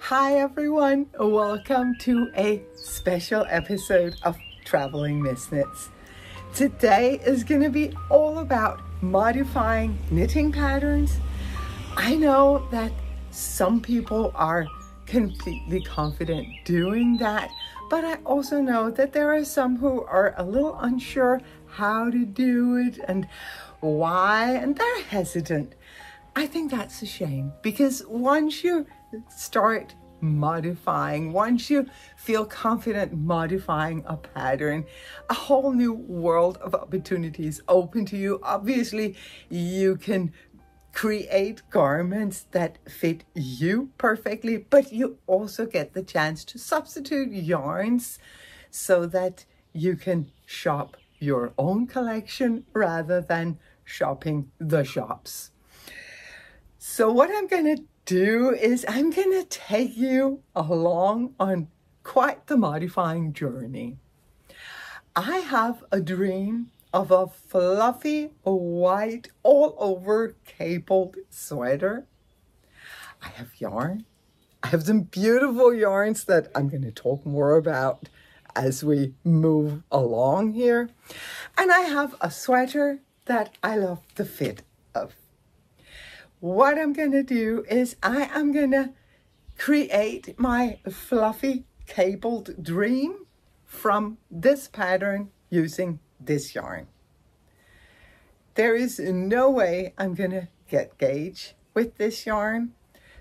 Hi everyone, welcome to a special episode of Traveling Misknits. Today is going to be all about modifying knitting patterns. I know that some people are completely confident doing that, but I also know that there are some who are a little unsure how to do it and why, and they're hesitant. I think that's a shame, because once you start modifying, once you feel confident modifying a pattern, a whole new world of opportunities open to you. Obviously, you can create garments that fit you perfectly, but you also get the chance to substitute yarns so that you can shop your own collection rather than shopping the shops. So what I'm going to do is I'm going to take you along on quite the modifying journey. I have a dream of a fluffy white all over cabled sweater. I have yarn. I have some beautiful yarns that I'm going to talk more about as we move along here. And I have a sweater that I love the fit of. What I'm going to do is I am going to create my fluffy cabled dream from this pattern using this yarn. There is no way I'm going to get gauge with this yarn,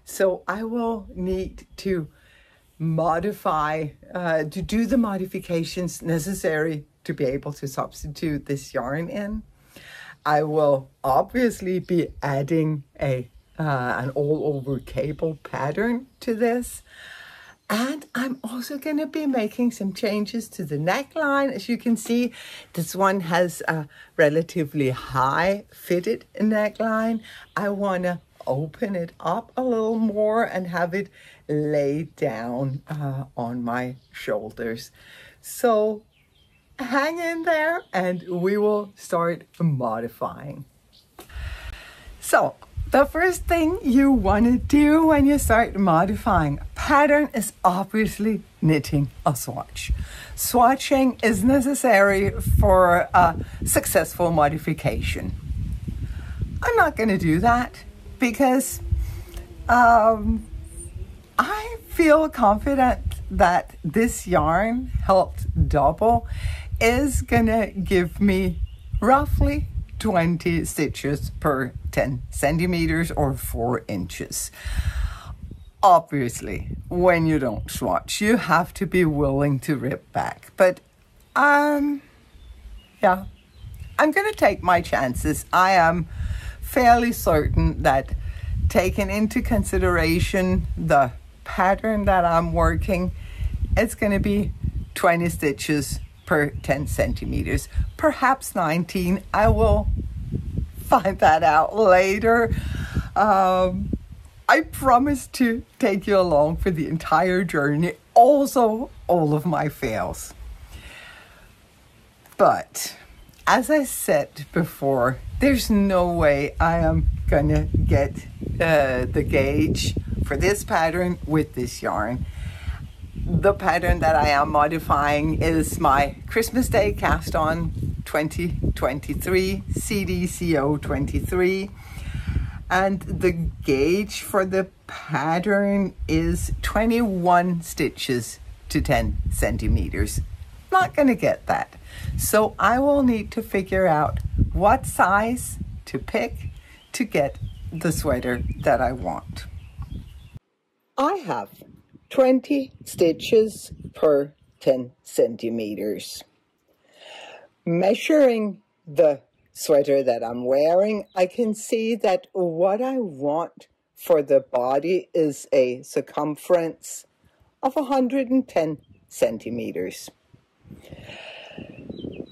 so I will need to modify, to do the modifications necessary to be able to substitute this yarn in. I will obviously be adding an all-over cable pattern to this. And I'm also going to be making some changes to the neckline. As you can see, this one has a relatively high fitted neckline. I want to open it up a little more and have it laid down on my shoulders. So hang in there and we will start modifying. So the first thing you want to do when you start modifying a pattern is obviously knitting a swatch. Swatching is necessary for a successful modification. I'm not going to do that because I feel confident that this yarn, helped double, is gonna give me roughly 20 stitches per 10 centimeters or 4 inches. Obviously, when you don't swatch, you have to be willing to rip back. But yeah, I'm gonna take my chances. I am fairly certain that taking into consideration the pattern that I'm working, it's gonna be 20 stitches per 10 centimeters, perhaps 19. I will find that out later. I promise to take you along for the entire journey, also all of my fails. But as I said before, there's no way I am gonna get the gauge for this pattern with this yarn. The pattern that I am modifying is my Christmas Day cast on 2023 CDCO 23, and the gauge for the pattern is 21 stitches to 10 centimeters. Not going to get that, so I will need to figure out what size to pick to get the sweater that I want. I have 20 stitches per 10 centimeters. Measuring the sweater that I'm wearing, I can see that what I want for the body is a circumference of 110 centimeters.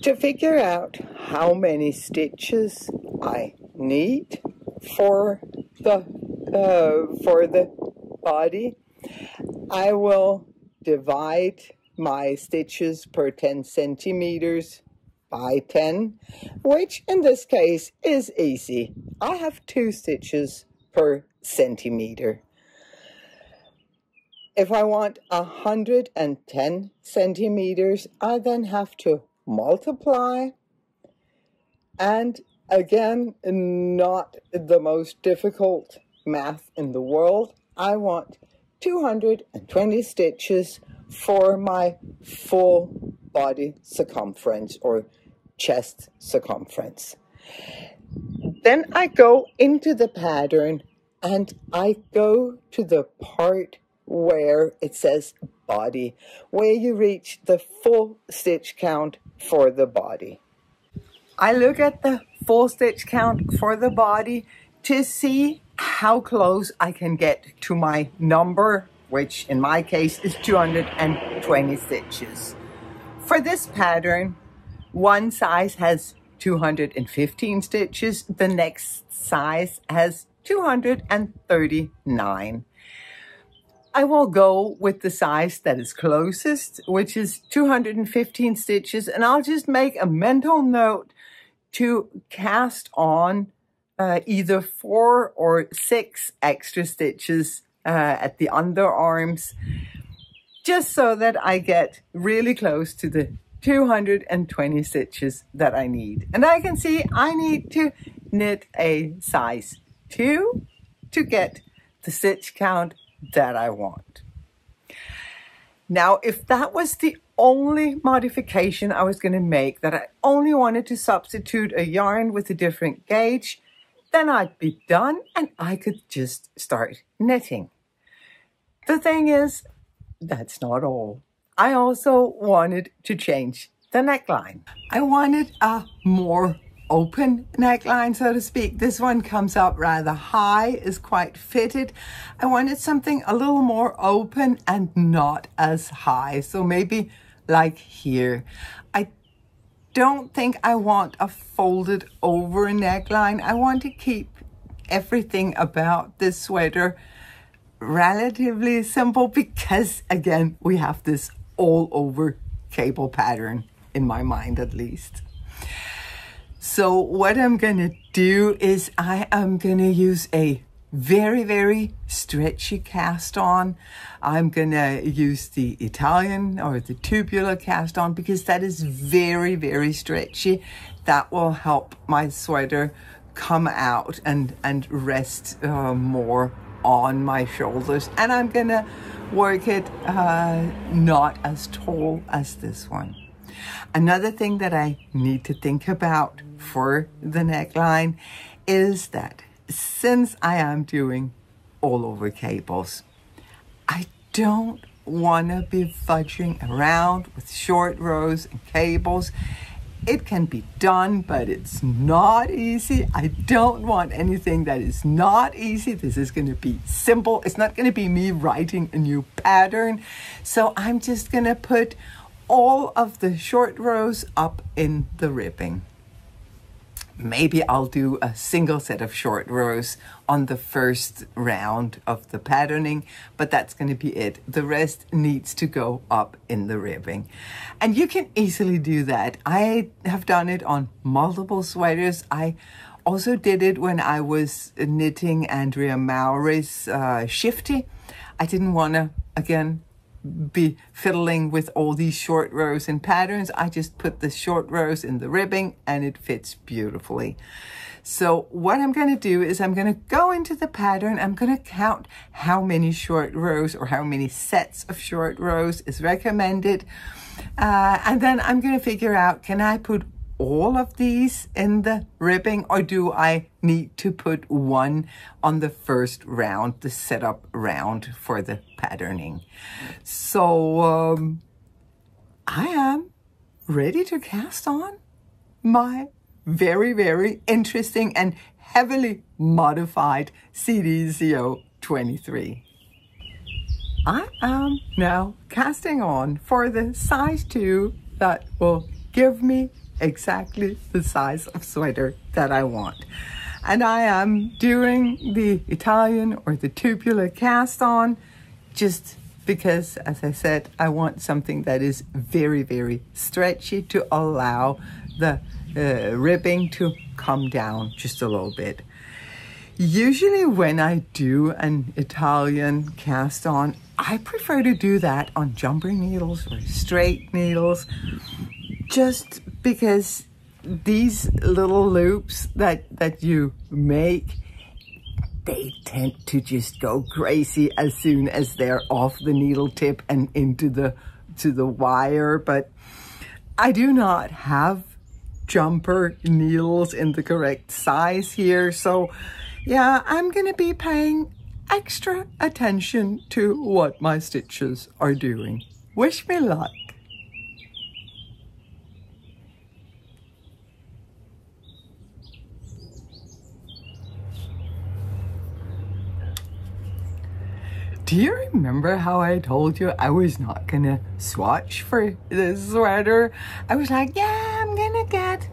To figure out how many stitches I need for the body, I will divide my stitches per 10 centimeters by 10, which in this case is easy. I have 2 stitches per centimeter. If I want 110 centimeters, I then have to multiply. And again, not the most difficult math in the world. I want 220 stitches for my full body circumference or chest circumference. Then I go into the pattern and I go to the part where it says body, where you reach the full stitch count for the body. I look at the full stitch count for the body to see how close I can get to my number, which in my case is 220 stitches. For this pattern, one size has 215 stitches, the next size has 239. I will go with the size that is closest, which is 215 stitches, and I'll just make a mental note to cast on either 4 or 6 extra stitches at the underarms, just so that I get really close to the 220 stitches that I need. And I can see I need to knit a size 2 to get the stitch count that I want. Now, if that was the only modification I was going to make, that I only wanted to substitute a yarn with a different gauge, then I'd be done and I could just start knitting. The thing is, that's not all. I also wanted to change the neckline. I wanted a more open neckline, so to speak. This one comes up rather high, is quite fitted. I wanted something a little more open and not as high. So maybe like here. I don't think I want a folded over neckline. I want to keep everything about this sweater relatively simple because, again, we have this all over cable pattern in my mind at least. So what I'm going to do is I am going to use a very, very stretchy cast on. I'm going to use the Italian or the tubular cast on because that is very, very stretchy. That will help my sweater come out and rest more on my shoulders. And I'm going to work it not as tall as this one. Another thing that I need to think about for the neckline is that since I am doing all over cables, I don't want to be fudging around with short rows and cables. It can be done, but it's not easy. I don't want anything that is not easy. This is going to be simple. It's not going to be me writing a new pattern. So I'm just going to put all of the short rows up in the ribbing. Maybe I'll do a single set of short rows on the first round of the patterning, but that's going to be it. The rest needs to go up in the ribbing. And you can easily do that. I have done it on multiple sweaters. I also did it when I was knitting Andrea Mowry's Shifty. I didn't want to, again, be fiddling with all these short rows and patterns. I just put the short rows in the ribbing and it fits beautifully. So what I'm going to do is I'm going to go into the pattern. I'm going to count how many short rows or how many sets of short rows is recommended. And then I'm going to figure out, can I put all of these in the ribbing, or do I need to put one on the first round, the setup round for the patterning? So I am ready to cast on my very, very interesting and heavily modified CDCO 23. I am now casting on for the size 2 that will give me exactly the size of sweater that I want. And I am doing the Italian or the tubular cast on just because, as I said, I want something that is very, very stretchy to allow the ribbing to come down just a little bit. Usually when I do an Italian cast on, I prefer to do that on jumper needles or straight needles, just because these little loops that you make, they tend to just go crazy as soon as they're off the needle tip and into the wire. But I do not have jumper needles in the correct size here, so yeah, I'm gonna be paying extra attention to what my stitches are doing. Wish me luck. Do you remember how I told you I was not gonna swatch for this sweater? I was like, yeah, I'm gonna get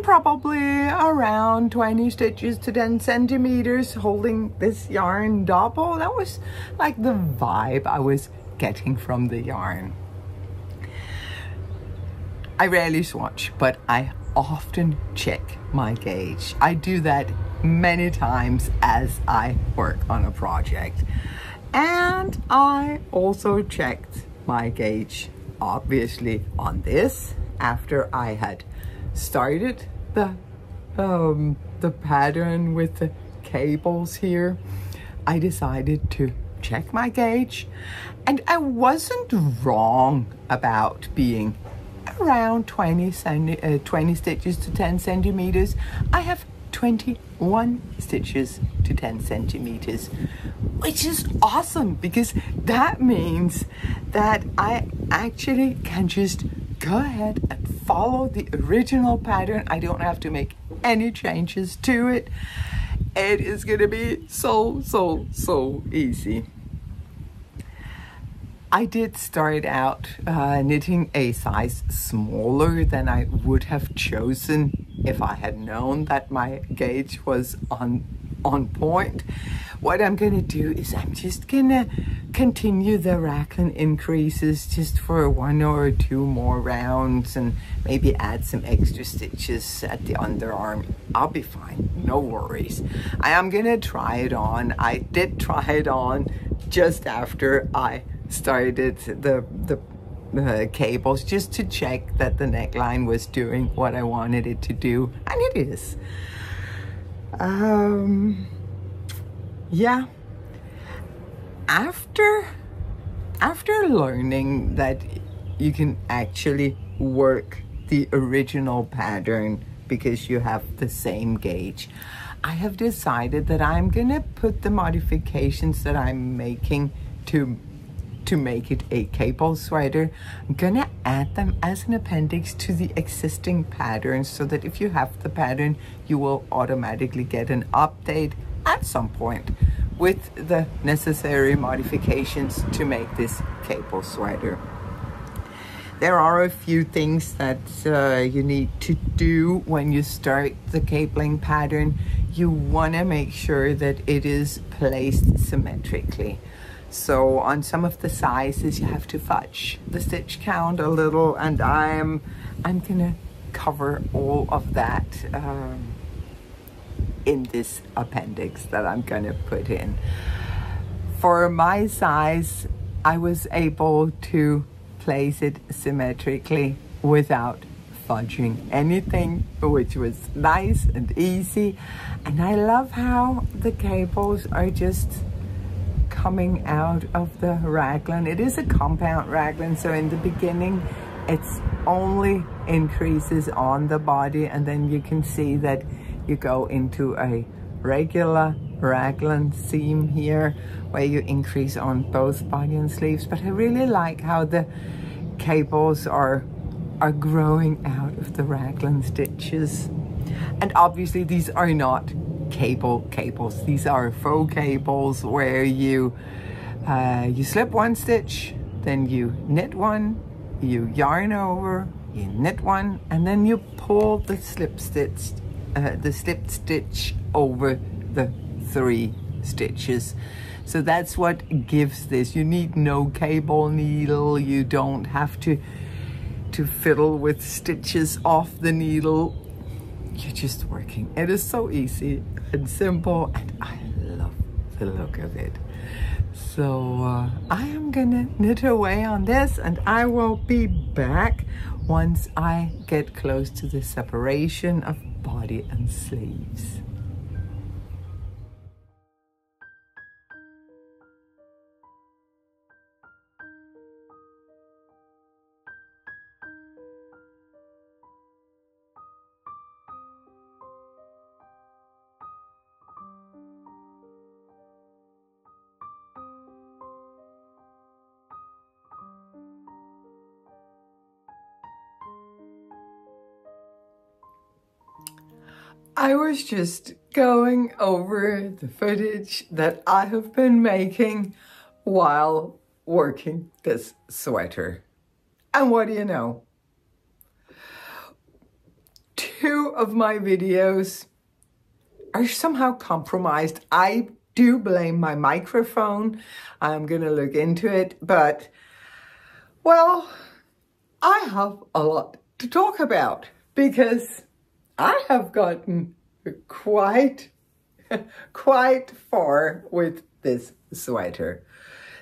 probably around 20 stitches to 10 centimeters holding this yarn double. That was like the vibe I was getting from the yarn. I rarely swatch, but I often check my gauge. I do that many times as I work on a project. And I also checked my gauge, obviously, on this after I had started the pattern with the cables here. I decided to check my gauge, and I wasn't wrong about being around 20 stitches to 10 centimeters. I have 21 stitches to 10 centimeters, which is awesome because that means that I actually can just go ahead and follow the original pattern. I don't have to make any changes to it. It is gonna be so easy. I did start out knitting a size smaller than I would have chosen if I had known that my gauge was on point. What I'm gonna do is I'm just gonna continue the raglan increases just for 1 or 2 more rounds and maybe add some extra stitches at the underarm. I'll be fine, no worries. I am gonna try it on. I did try it on just after I started the cables, just to check that the neckline was doing what I wanted it to do, and it is. Yeah, after learning that you can actually work the original pattern because you have the same gauge, I have decided that I'm gonna put the modifications that I'm making to make it a cable sweater. I'm gonna add them as an appendix to the existing pattern, so that if you have the pattern, you will automatically get an update at some point with the necessary modifications to make this cable sweater. There are a few things that you need to do when you start the cabling pattern. You want to make sure that it is placed symmetrically. So on some of the sizes you have to fudge the stitch count a little, and I'm gonna cover all of that in this appendix that I'm gonna put in. For my size, I was able to place it symmetrically without fudging anything, which was nice and easy. And I love how the cables are just coming out of the raglan. It is a compound raglan, so in the beginning it's only increases on the body, and then you can see that you go into a regular raglan seam here where you increase on both body and sleeves. But I really like how the cables are growing out of the raglan stitches. And obviously these are not cables. These are faux cables where you slip one stitch, then you knit one, you yarn over, you knit one, and then you pull the slip stitch over the 3 stitches. So that's what gives this. You need no cable needle. You don't have to fiddle with stitches off the needle. you're just working. It is so easy and simple, and I love the look of it. So I am gonna knit away on this, and I will be back once I get close to the separation of body and sleeves. I was just going over the footage that I have been making while working this sweater. And what do you know? 2 of my videos are somehow compromised. I do blame my microphone. I'm gonna look into it, but, well, I have a lot to talk about because I have gotten quite far with this sweater.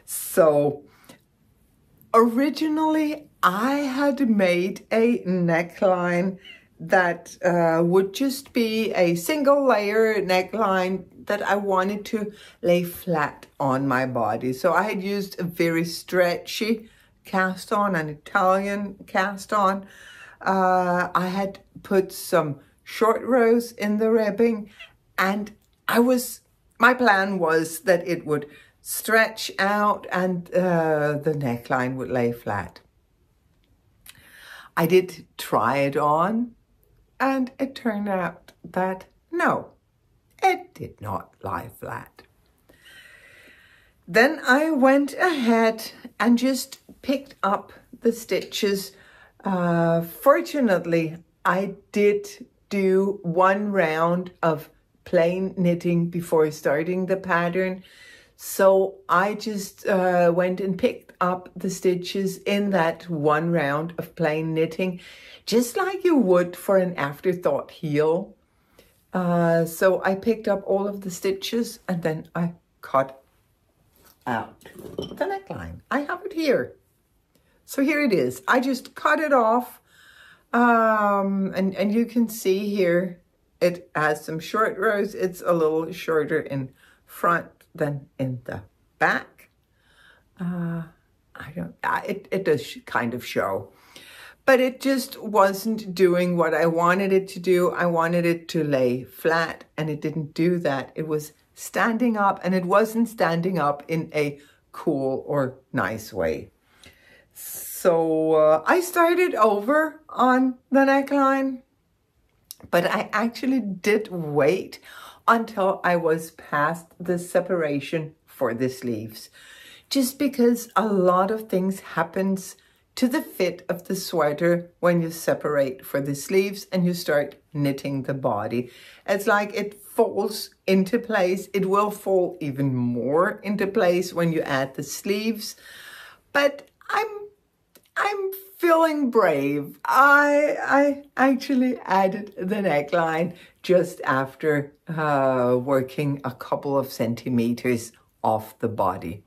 So originally I had made a neckline that would just be a single layer neckline that I wanted to lay flat on my body. So I had used a very stretchy cast on, an Italian cast on. I had put some short rows in the ribbing, and my plan was that it would stretch out and the neckline would lay flat. I did try it on, and it turned out that no, it did not lie flat. Then I went ahead and just picked up the stitches. Fortunately, I did do 1 round of plain knitting before starting the pattern. So I just went and picked up the stitches in that 1 round of plain knitting, just like you would for an afterthought heel. So I picked up all of the stitches, and then I cut out the neckline. I have it here. So here it is. I just cut it off, and you can see here it has some short rows. It's a little shorter in front than in the back. It does kind of show, but it just wasn't doing what I wanted it to do. I wanted it to lay flat, and it didn't do that. It was standing up, and it wasn't standing up in a cool or nice way. So I started over on the neckline, but I actually did wait until I was past the separation for the sleeves, just because a lot of things happens to the fit of the sweater when you separate for the sleeves and you start knitting the body. It's like it falls into place. It will fall even more into place when you add the sleeves, but I'm feeling brave. I actually added the neckline just after working a couple of centimeters off the body.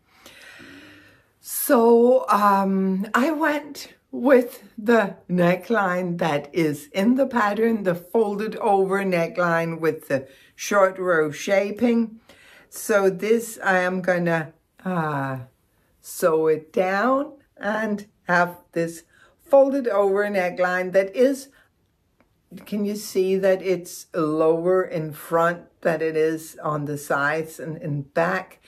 So I went with the neckline that is in the pattern, the folded over neckline with the short row shaping. So this I am gonna sew it down and have this folded over neckline that is, can you see that it's lower in front than it is on the sides and in back,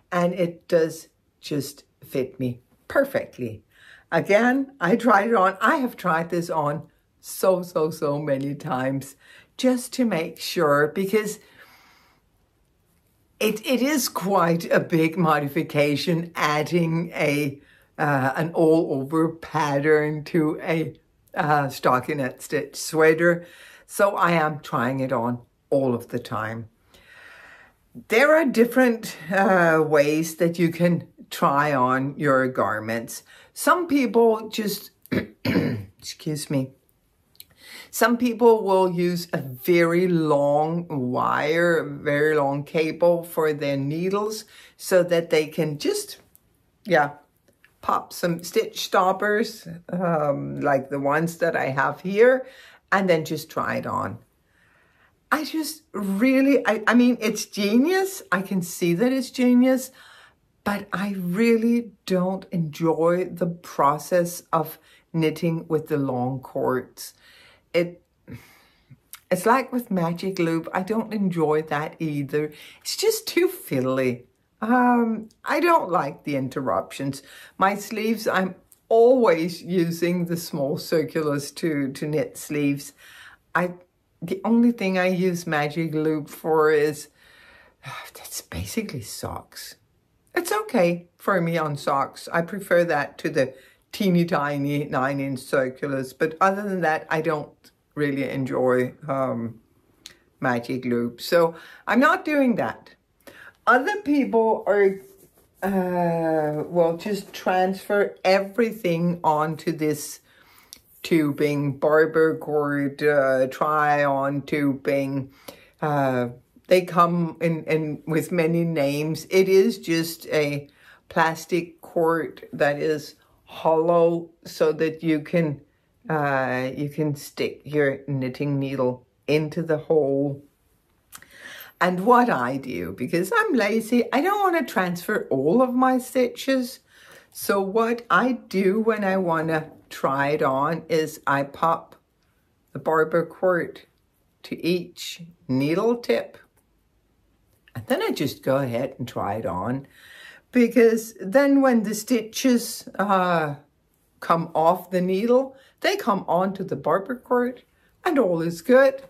and it does just fit me perfectly. Again, I tried it on. I have tried this on so many times just to make sure, because it is quite a big modification adding an all-over pattern to a stockinette stitch sweater. So I am trying it on all of the time. There are different ways that you can try on your garments. Some people just, excuse me, Some people will use a very long wire, very long cable for their needles so that they can just, pop some stitch stoppers, like the ones that I have here, and then just try it on. I just really, I mean, it's genius. I can see that it's genius, but I really don't enjoy the process of knitting with the long cords. It's like with magic loop. I don't enjoy that either. It's just too fiddly. I don't like the interruptions. My sleeves, I'm always using the small circulars to knit sleeves. The only thing I use magic loop for is, that's basically socks. It's okay for me on socks. I prefer that to the teeny tiny 9-inch circulars. But other than that, I don't really enjoy magic loop. So I'm not doing that. Other people are, will just transfer everything onto this tubing, barber cord, try-on tubing. They come in with many names. It is just a plastic cord that is hollow so that you can stick your knitting needle into the hole. And what I do, because I'm lazy, I don't want to transfer all of my stitches. So what I do when I want to try it on is I pop the barber cord to each needle tip. And then I just go ahead and try it on. Because then when the stitches come off the needle, they come onto the barber cord and all is good.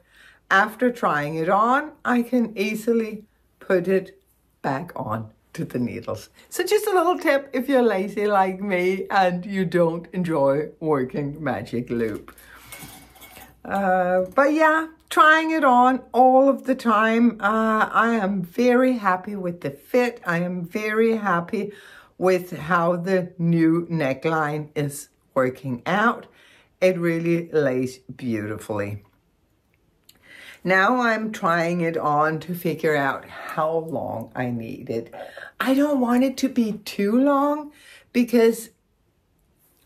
After trying it on, I can easily put it back on to the needles. So just a little tip if you're lazy like me and you don't enjoy working magic loop. But yeah, trying it on all of the time. I am very happy with the fit. I am very happy with how the new neckline is working out. It really lays beautifully. Now I'm trying it on to figure out how long I need it. I don't want it to be too long because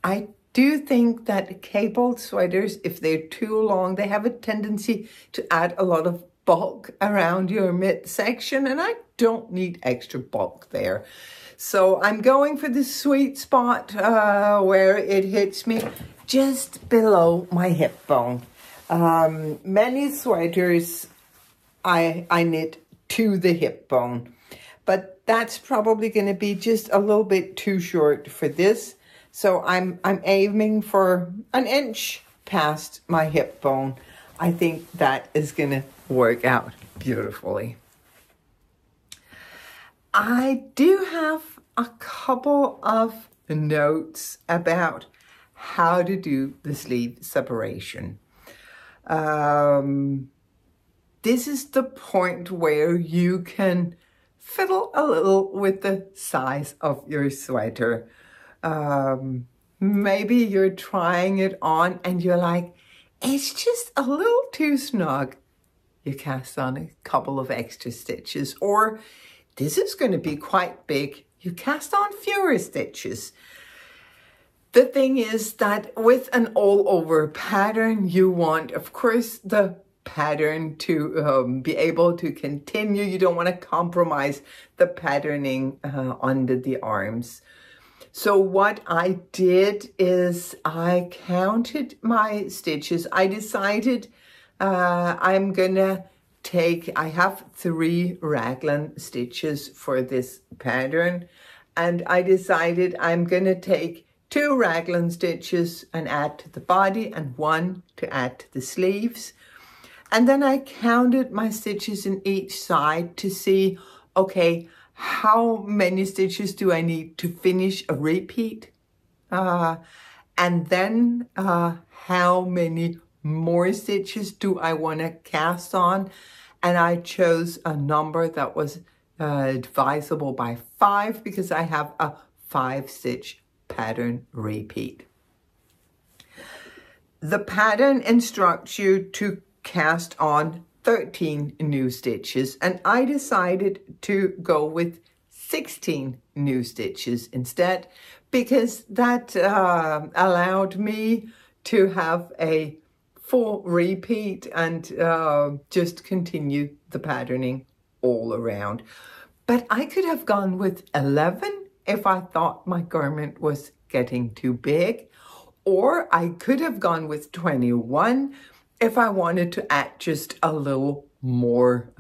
I do think that cabled sweaters, if they're too long, they have a tendency to add a lot of bulk around your midsection, and I don't need extra bulk there. So I'm going for the sweet spot where it hits me just below my hip bone. Many sweaters I knit to the hip bone, but that's probably going to be just a little bit too short for this. So I'm aiming for an inch past my hip bone. I think that is going to work out beautifully. I do have a couple of notes about how to do the sleeve separation. This is the point where you can fiddle a little with the size of your sweater. Maybe you're trying it on and you're like, it's just a little too snug. You cast on a couple of extra stitches, or this is going to be quite big. You cast on fewer stitches. The thing is that with an all-over pattern, you want, of course, the pattern to be able to continue. You don't want to compromise the patterning under the arms. So what I did is I counted my stitches. I decided I'm gonna I have 3 raglan stitches for this pattern, and I decided I'm gonna take 2 raglan stitches and add to the body and 1 to add to the sleeves. And then I counted my stitches in each side to see, okay, how many stitches do I need to finish a repeat? And then how many more stitches do I want to cast on? And I chose a number that was divisible by 5 because I have a 5-stitch pattern repeat. The pattern instructs you to cast on 13 new stitches, and I decided to go with 16 new stitches instead, because that allowed me to have a full repeat and just continue the patterning all around. But I could have gone with 11 if I thought my garment was getting too big, or I could have gone with 21 if I wanted to add just a little more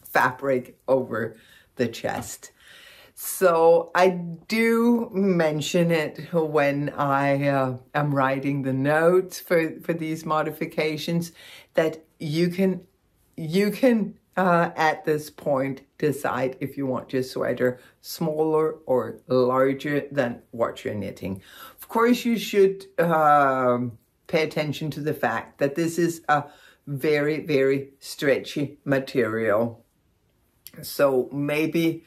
fabric over the chest. So I do mention it when I am writing the notes for these modifications, that you can at this point decide if you want your sweater smaller or larger than what you're knitting. Of course, you should pay attention to the fact that this is a very, very stretchy material. So maybe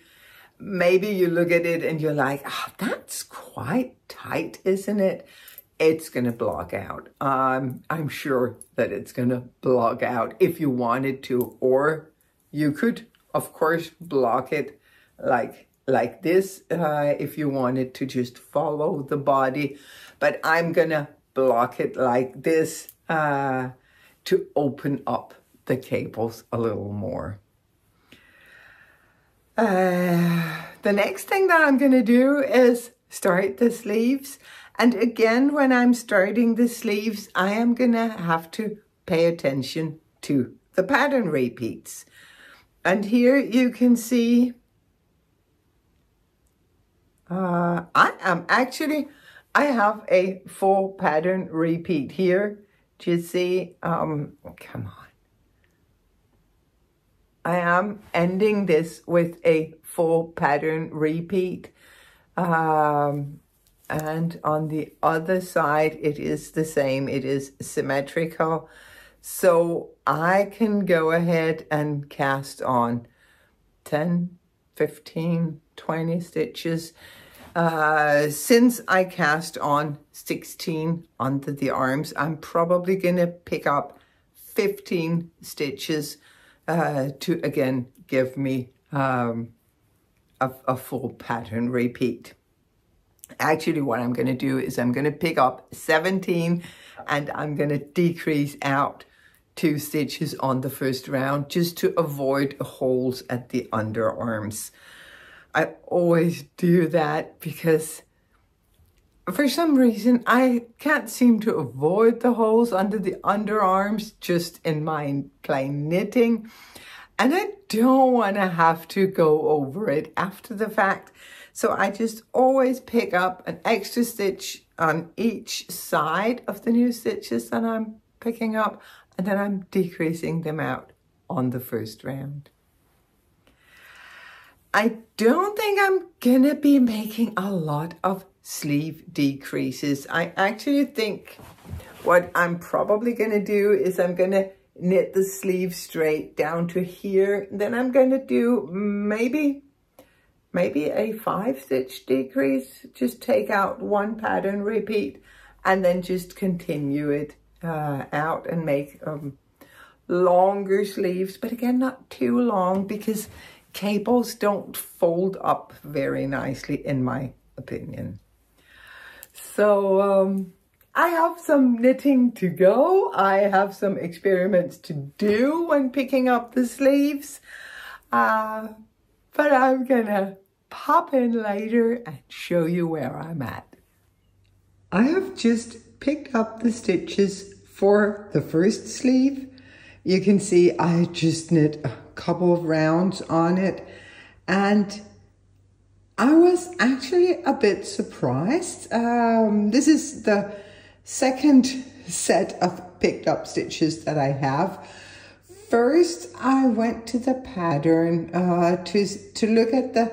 you look at it and you're like, oh, that's quite tight, isn't it? It's going to blog out. I'm sure that it's going to blog out if you wanted to, or you could, of course, block it like this if you wanted to just follow the body. But I'm going to block it like this to open up the cables a little more. The next thing that I'm going to do is start the sleeves. And again, when I'm starting the sleeves, I am going to have to pay attention to the pattern repeats. And here you can see, I have a full pattern repeat here. Do you see? Come on. I am ending this with a full pattern repeat. And on the other side, it is the same. It is symmetrical. So I can go ahead and cast on 10, 15, 20 stitches. Since I cast on 16 under the arms, I'm probably going to pick up 15 stitches to again give me a full pattern repeat. Actually, what I'm going to do is I'm going to pick up 17 and I'm going to decrease out 2 stitches on the first round just to avoid holes at the underarms. I always do that because for some reason I can't seem to avoid the holes under the underarms just in my plain knitting, and I don't want to have to go over it after the fact. So I just always pick up an extra stitch on each side of the new stitches that I'm picking up, and then I'm decreasing them out on the first round. I don't think I'm gonna be making a lot of sleeve decreases. I actually think what I'm probably gonna do is I'm gonna knit the sleeve straight down to here. Then I'm gonna do maybe a 5-stitch decrease, just take out 1 pattern repeat and then just continue it out and make longer sleeves, but again, not too long because cables don't fold up very nicely in my opinion. So I have some knitting to go. I have some experiments to do when picking up the sleeves. But I'm gonna pop in later and show you where I'm at. I have just picked up the stitches for the first sleeve. You can see I just knit a couple of rounds on it, and I was actually a bit surprised. This is the second set of picked up stitches that I have. First, I went to the pattern to look at the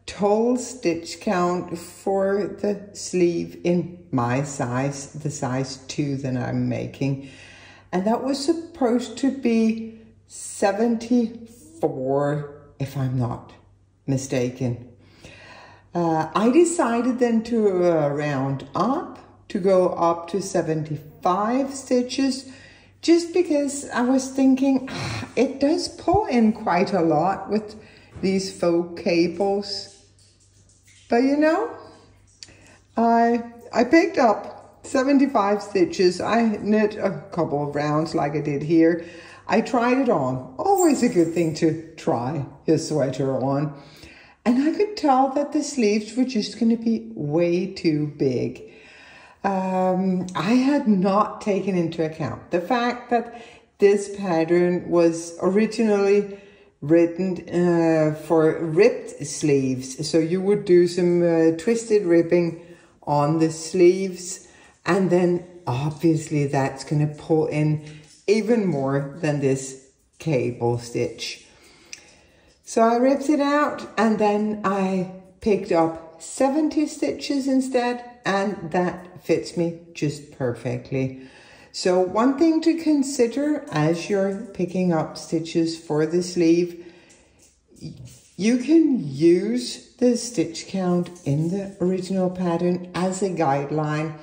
total stitch count for the sleeve in my size, the size 2 that I'm making. And that was supposed to be 74, if I'm not mistaken. I decided then to round up to go up to 75 stitches, just because I was thinking it does pull in quite a lot with these faux cables. But you know, I picked up 75 stitches. I knit a couple of rounds like I did here. I tried it on. Always a good thing to try your sweater on. And I could tell that the sleeves were just going to be way too big. I had not taken into account the fact that this pattern was originally written for ripped sleeves. So you would do some twisted ripping on the sleeves, and then obviously that's going to pull in even more than this cable stitch. So I ripped it out, and then I picked up 70 stitches instead, and that fits me just perfectly. So one thing to consider as you're picking up stitches for the sleeve, you can use the stitch count in the original pattern as a guideline,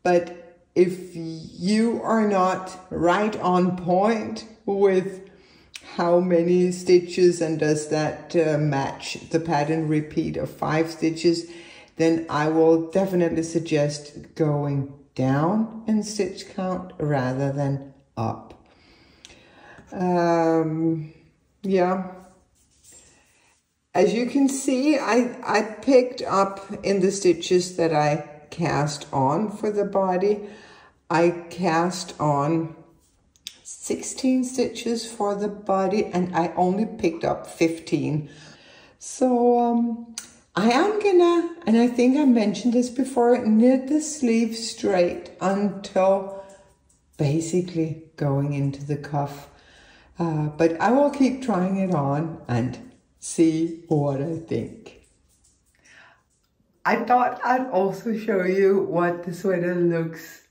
but if you are not right on point with how many stitches and does that match the pattern repeat of 5 stitches, then I will definitely suggest going down in stitch count rather than up. Yeah. As you can see, I picked up in the stitches that I cast on for the body. I cast on 16 stitches for the body, and I only picked up 15. So I am gonna, and I think I mentioned this before, knit the sleeve straight until basically going into the cuff. But I will keep trying it on and see what I think. I thought I'd also show you what the sweater looks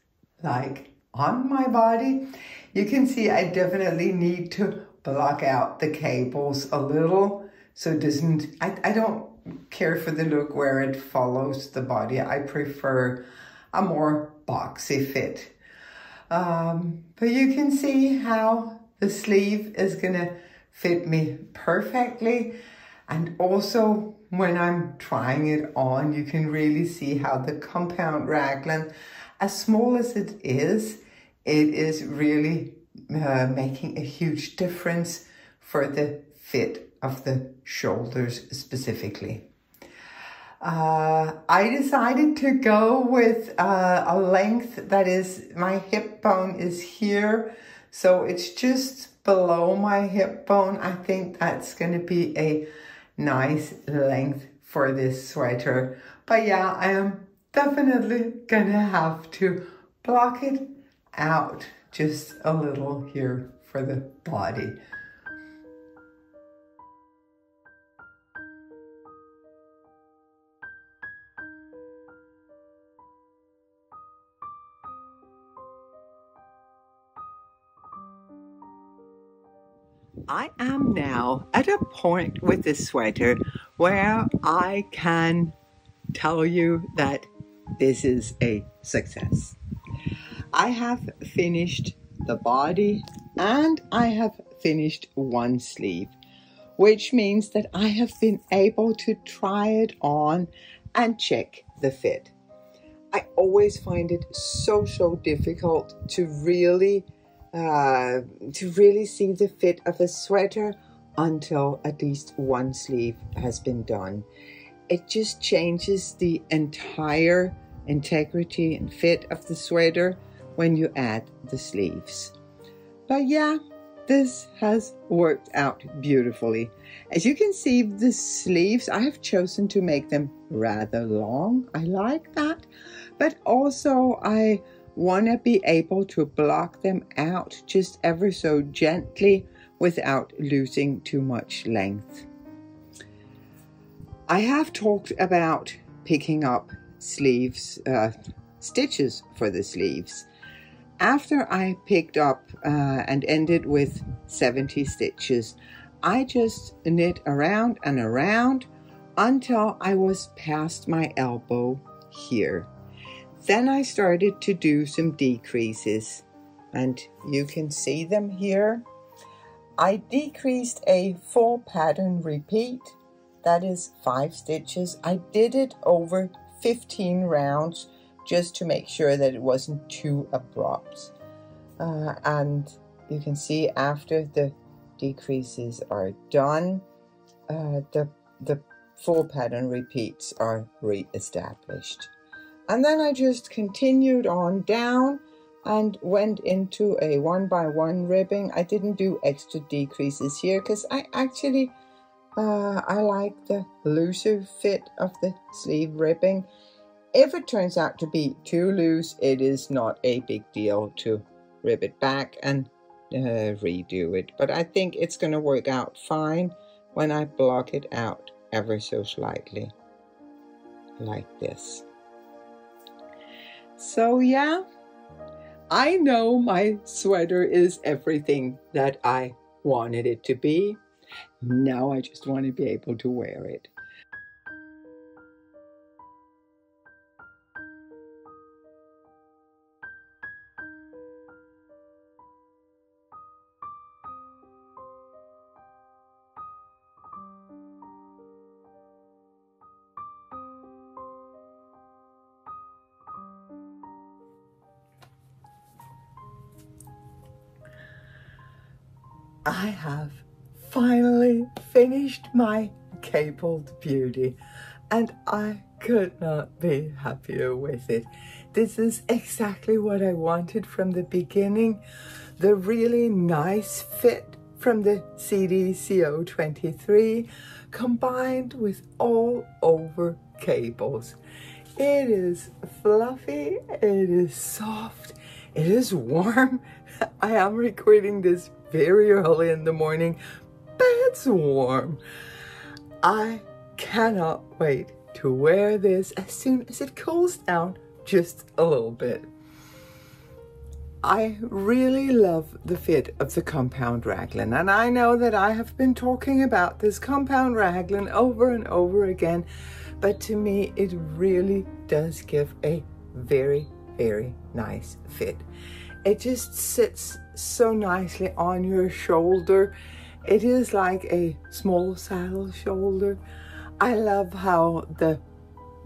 like on my body. You can see I definitely need to block out the cables a little, so it doesn't, I don't care for the look where it follows the body. I prefer a more boxy fit. But you can see how the sleeve is gonna fit me perfectly. And also when I'm trying it on, you can really see how the compound raglan, as small as it is really making a huge difference for the fit of the shoulders specifically. I decided to go with a length that is, my hip bone is here, so it's just below my hip bone. I think that's going to be a nice length for this sweater. But yeah, I am definitely going to have to block it out just a little here for the body. I am now at a point with this sweater where I can tell you that this is a success. I have finished the body and I have finished one sleeve, which means that I have been able to try it on and check the fit. I always find it so difficult to really see the fit of a sweater until at least one sleeve has been done. It just changes the entire integrity and fit of the sweater when you add the sleeves. But yeah, this has worked out beautifully. As you can see, the sleeves, I have chosen to make them rather long. I like that. But also I want to be able to block them out just ever so gently without losing too much length. I have talked about picking up sleeves, stitches for the sleeves. After I picked up and ended with 70 stitches, I just knit around and around until I was past my elbow here. Then I started to do some decreases, and you can see them here. I decreased a full pattern repeat, that is 5 stitches. I did it over 15 rounds just to make sure that it wasn't too abrupt. And you can see after the decreases are done, the full pattern repeats are re-established. And then I just continued on down and went into a 1x1 ribbing. I didn't do extra decreases here because I actually I like the looser fit of the sleeve ribbing. If it turns out to be too loose, it is not a big deal to rib it back and redo it. But I think it's going to work out fine when I block it out ever so slightly, like this. So yeah, I know my sweater is everything that I wanted it to be. Now I just want to be able to wear it. I have finally finished my cabled beauty, and I could not be happier with it. This is exactly what I wanted from the beginning. The really nice fit from the CDCO 23 combined with all over cables. It is fluffy, it is soft, it is warm. I am recording this very early in the morning, but it's warm. I cannot wait to wear this as soon as it cools down just a little bit. I really love the fit of the compound raglan, and I know that I have been talking about this compound raglan over and over again, but to me it really does give a very, very nice fit. It just sits so nicely on your shoulder. It is like a small saddle shoulder. I love how the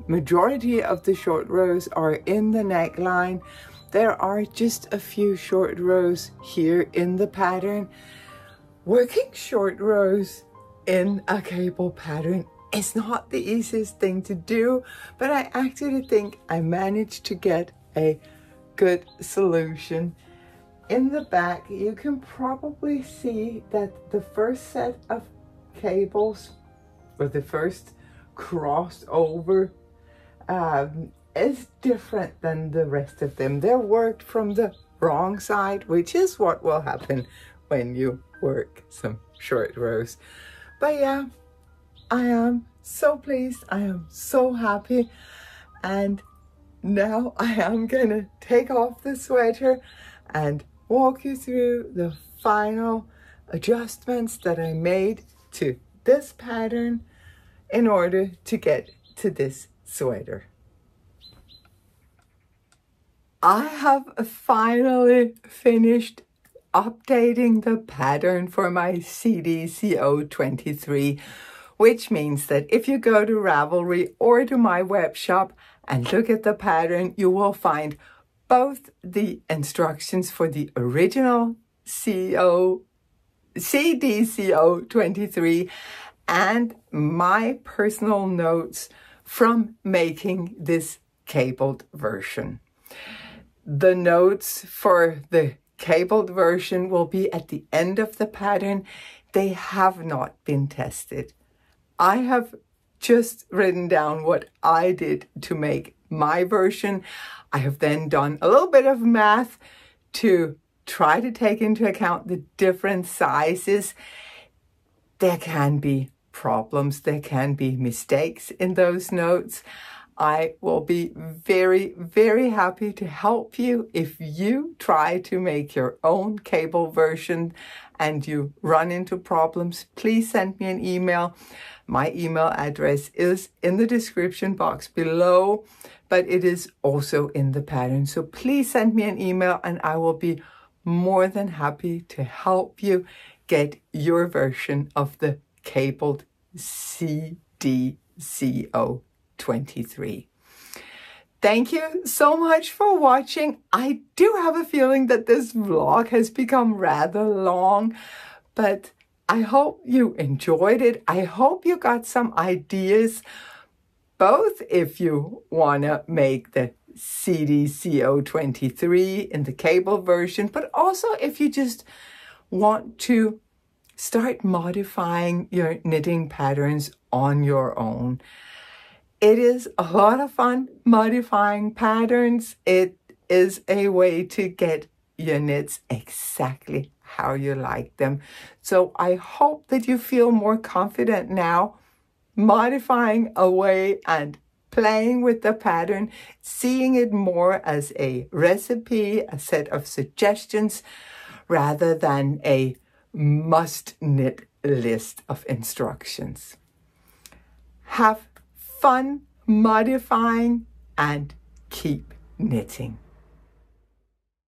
majority of the short rows are in the neckline. There are just a few short rows here in the pattern. Working short rows in a cable pattern is not the easiest thing to do, but I actually think I managed to get a good solution. In the back, you can probably see that the first set of cables, or the first crossover, is different than the rest of them. They're worked from the wrong side, which is what will happen when you work some short rows. But yeah, I am so pleased. I am so happy. And now I am gonna take off the sweater and walk you through the final adjustments that I made to this pattern in order to get to this sweater. I have finally finished updating the pattern for my CDCO 23, which means that if you go to Ravelry or to my web shop and look at the pattern, you will find both the instructions for the original CDCO 23 and my personal notes from making this cabled version. The notes for the cabled version will be at the end of the pattern. They have not been tested. I have just written down what I did to make my version. I have then done a little bit of math to try to take into account the different sizes. There can be problems, there can be mistakes in those notes. I will be very, very happy to help you if you try to make your own cable version and you run into problems. Please send me an email. My email address is in the description box below, but it is also in the pattern. So please send me an email and I will be more than happy to help you get your version of the cabled CDCO 23. Thank you so much for watching. I do have a feeling that this vlog has become rather long, but I hope you enjoyed it. I hope you got some ideas, both if you want to make the CDCO 23 in the cable version, but also if you just want to start modifying your knitting patterns on your own. It is a lot of fun modifying patterns. It is a way to get your knits exactly how you like them. So I hope that you feel more confident now modifying away and playing with the pattern, seeing it more as a recipe, a set of suggestions, rather than a must-knit list of instructions. Have fun modifying and keep knitting.